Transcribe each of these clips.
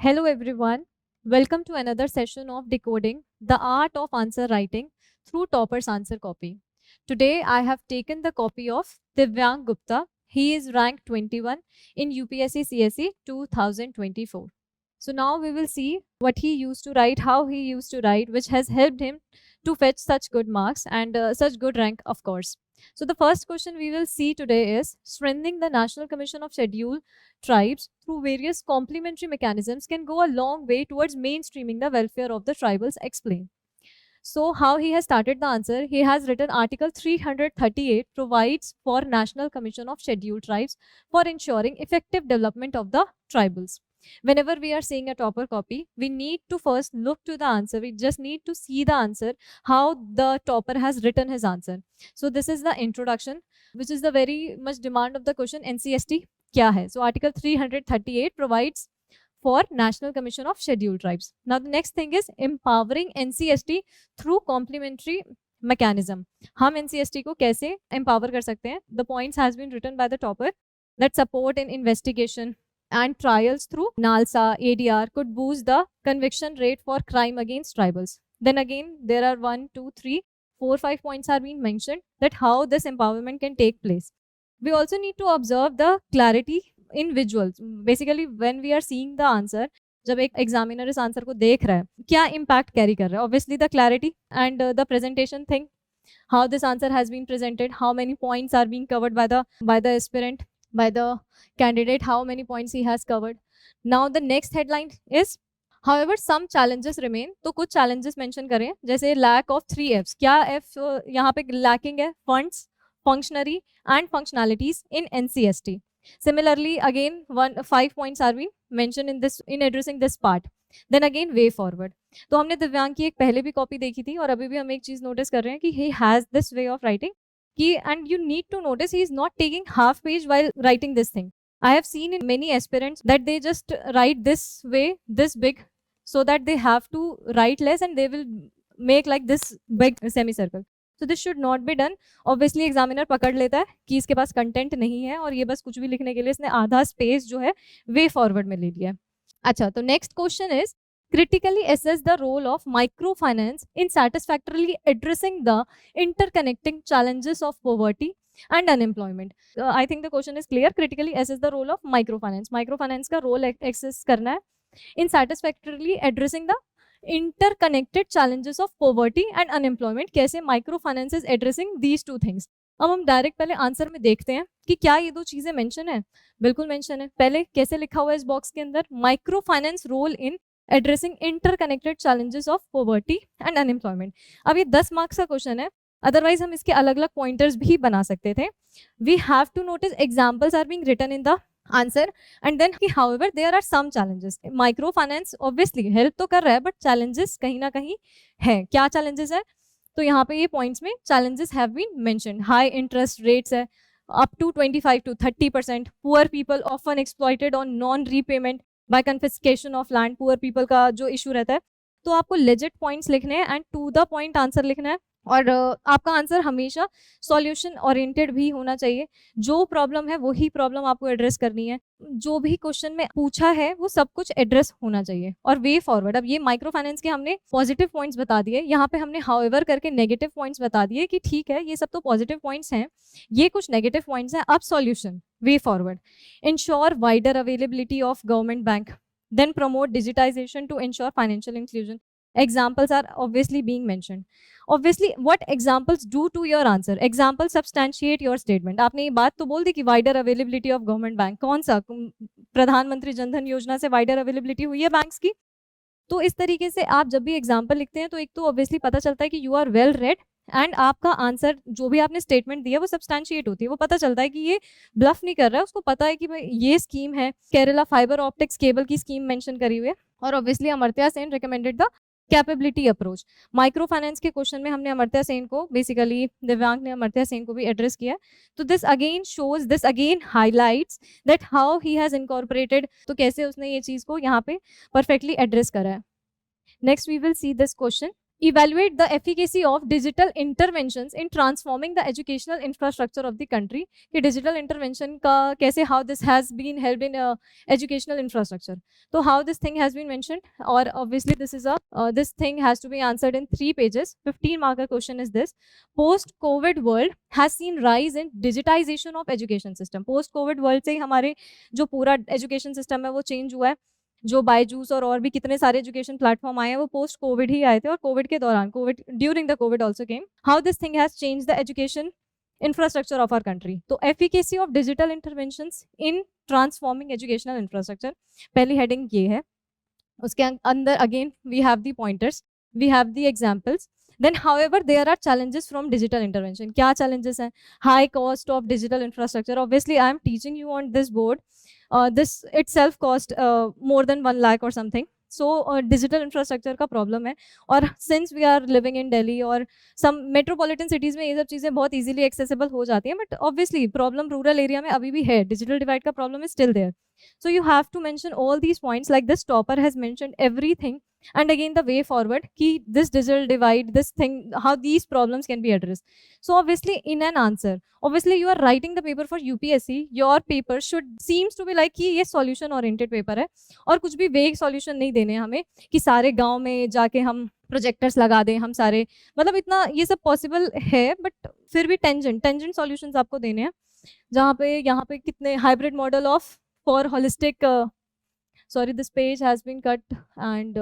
Hello everyone, welcome to another session of Decoding the Art of Answer Writing through Topper's Answer Copy. Today I have taken the copy of Divyang Gupta. He is ranked 21 in UPSC CSE 2024. So now we will see what he used to write, how he used to write, which has helped him to fetch such good marks and such good rank, of course. So the first question we will see today is strengthening the National Commission of Scheduled Tribes through various complementary mechanisms can go a long way towards mainstreaming the welfare of the tribals. Explain. So how he has started the answer, he has written Article 338 provides for National Commission of Scheduled Tribes for ensuring effective development of the tribals. Whenever we are seeing a topper copy, we need to first look to the answer. We just need to see the answer, how the topper has written his answer. So this is the introduction, which is the very much demand of the question, NCST क्या है. So Article 338 provides for National Commission of Scheduled Tribes. Now the next thing is empowering NCST through complementary mechanism. हम NCST को कैसे empower कर सकते हैं? The points has been written by the topper that support in investigation and trials through NALSA, ADR could boost the conviction rate for crime against tribals. Then again, there are 1, 2, 3, 4, 5 points are being mentioned that how this empowerment can take place. We also need to observe the clarity in visuals. Basically, when we are seeing the answer, जब एक examiner इस answer को देख रहा है, क्या impact carry कर रहा है? Obviously the clarity and the presentation thing, how this answer has been presented, how many points are being covered by the aspirant, by the candidate, how many points he has covered. Now the next headline is however some challenges remain. तो कुछ challenges mention करें, जैसे lack of 3 Fs. क्या F यहाँ पे lacking है? Funds, functionary and functionalities in NCST. Similarly, again 5 points are being mentioned in addressing this part. Then again way forward. तो हमने दिव्यांग की एक पहले भी कॉपी देखी थी और अभी भी हम एक चीज नोटिस कर रहे हैं कि he has this way of writing कि and you need to notice he is not taking half page while writing this thing. I have seen in many aspirants that they just write this way, this big, so that they have to write less and they will make like this big semicircle. So this should not be done. Obviously examiner पकड़ लेता है कि इसके पास content नहीं है और ये बस कुछ भी लिखने के लिए इसने आधा स्पेस जो है वे फॉरवर्ड में ले लिया है. अच्छा, तो next question is critically assess the role of microfinance in satisfactorily addressing the interconnecting challenges of poverty and unemployment. I think the question is clear. Critically assess the role of microfinance. Microfinance का role access करना है in satisfactorily addressing the interconnected challenges of poverty and unemployment. कैसे microfinance is addressing these two things. अब हम direct पहले answer में देखते हैं कि क्या ये दो चीजें मेंशन है. बिल्कुल मेंशन है. पहले कैसे लिखा हुआ है इस बॉक्स के अंदर, micro finance role in addressing interconnected challenges of poverty and unemployment. अब ये 10 मार्क्स का क्वेश्चन है, अदरवाइज हम इसके अलग अलग पॉइंटर्स भी बना सकते थे. We have to notice examples are being written in the answer and then however there are some challenges. Micro finance obviously help तो कर रहा है बट चैलेंजेस कहीं ना कहीं है. क्या चैलेंजेस है? तो यहाँ पे ये पॉइंट्स में challenges have been mentioned. High interest rates है up to 25 to 30%. Poor people often exploited on non-repayment by confiscation of land. Poor people का जो इशू रहता है. तो आपको legit points लिखने हैं and to the point answer लिखना है और आपका आंसर हमेशा सॉल्यूशन ओरिएंटेड भी होना चाहिए. जो प्रॉब्लम है वही प्रॉब्लम आपको एड्रेस करनी है. जो भी क्वेश्चन में पूछा है वो सब कुछ एड्रेस होना चाहिए और वे फॉरवर्ड. अब ये माइक्रो फाइनेंस के हमने पॉजिटिव पॉइंट्स बता दिए, यहाँ पे हमने हाउएवर करके नेगेटिव पॉइंट्स बता दिए कि ठीक है ये सब तो पॉजिटिव पॉइंट्स हैं, ये कुछ नेगेटिव पॉइंट्स हैं. अब solution way forward. Ensure wider availability of government bank, then promote digitisation to ensure financial inclusion. Examples are obviously being mentioned. Obviously, what examples do to your answer? Examples substantiate your statement. आपने ये बात तो बोल दी कि wider availability of government bank. कौन सा? प्रधानमंत्री जनधन योजना से wider availability हुई है बैंक्स की. तो इस तरीके से आप जब भी एग्जाम्पल लिखते हैं तो एक तो ऑब्वियसली पता चलता है कि you are well read and आपका आंसर जो भी आपने स्टेटमेंट दिया वो सब्सटैंशिएट होती है. वो पता चलता है कि ये ब्लफ नहीं कर रहा है, उसको पता है कि भाई ये स्कीम है. केरला फाइबर ऑप्टिक्स केबल की स्कीम मेंशन करी हुई है और obviously Amartya Sen recommended the capability approach. Micro finance के क्वेश्चन में हमने अमर्त्य सेन को बेसिकली दिव्यांग ने अमर्त्य सेन को भी एड्रेस किया. तो this again shows, this again highlights that how he has incorporated. तो कैसे उसने ये चीज को यहाँ पे परफेक्टली एड्रेस करा है. Next we will see this question. evaluate the efficacy of digital interventions in transforming the educational infrastructure of the country. कि digital intervention का कैसे, how this has been helped in educational infrastructure. So how this thing has been mentioned, or obviously this is a this thing has to be answered in 3 pages. 15 marker question is this: post COVID world has seen rise in digitization of education system. Post COVID world से ही हमारे जो पूरा education system है वो change हुआ है. जो बायजूस और भी कितने सारे एजुकेशन प्लेटफॉर्म आए हैं वो पोस्ट कोविड ही आए थे, और कोविड के दौरान, Covid during the Covid also came. How this thing has change the education infrastructure of our country. तो efficacy of digital interventions in transforming educational infrastructure, पहली हेडिंग ये है. उसके अंदर again we have the pointers, we have the examples. Then, however, there are challenges from digital intervention. क्या challenges हैं? High cost of digital infrastructure. Obviously, I am teaching you on this board. This itself cost more than 1 lakh or something. So, digital infrastructure का problem है. और since we are living in Delhi और some metropolitan cities में ये सब चीज़ें बहुत easily accessible हो जाती हैं, but obviously problem rural area में अभी भी है. Digital divide का problem is still there. So you have to mention all these points, like this topper has mentioned everything, and again the way forward ki this digital divide, this thing, how these problems can be addressed. So obviously in an answer, obviously you are writing the paper for UPSC, your paper should seems to be like कि ये solution oriented paper है, और कुछ भी vague solution नहीं देने हमें कि सारे गांव में जाके हम प्रोजेक्टर्स लगा दें, हम सारे, मतलब इतना ये सब पॉसिबल है, बट फिर भी टेंजेंट सॉल्यूशंस आपको देने हैं, जहाँ पे यहाँ पे कितने hybrid model of for holistic sorry, this page has been cut, and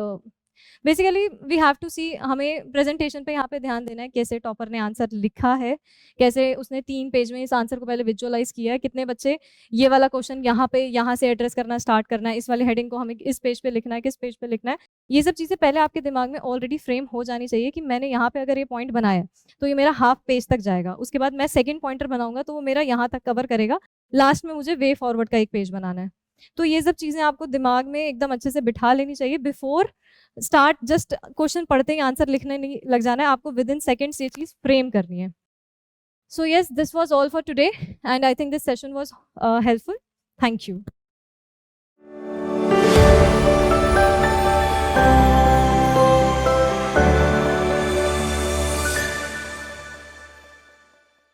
basically we have to see, हमें presentation पे यहाँ पे ध्यान देना है कैसे टॉपर ने आंसर लिखा है, कैसे उसने 3 पेज में इस आंसर को पहले विजुअलाइज किया है, कितने बच्चे ये वाला क्वेश्चन यहाँ से एड्रेस करना स्टार्ट करना है, इस वाले हेडिंग को हमें इस पेज पे लिखना है, किस पेज पे लिखना है. ये सब चीज़ें पहले आपके दिमाग में ऑलरेडी फ्रेम हो जानी चाहिए कि मैंने यहाँ पे अगर ये पॉइंट बनाया तो ये मेरा हाफ पेज तक जाएगा, उसके बाद मैं सेकेंड पॉइंटर बनाऊंगा तो वो मेरा यहाँ तक कवर करेगा, लास्ट में मुझे वे फॉरवर्ड का एक पेज बनाना है. तो ये सब चीज़ें आपको दिमाग में एकदम अच्छे से बिठा लेनी चाहिए बिफोर स्टार्ट. जस्ट क्वेश्चन पढ़ते ही आंसर लिखने नहीं लग जाना है, आपको विद इन सेकेंड्स ये चीज़ फ्रेम करनी है. So yes, this was all for today, and I think this session was helpful. Thank you.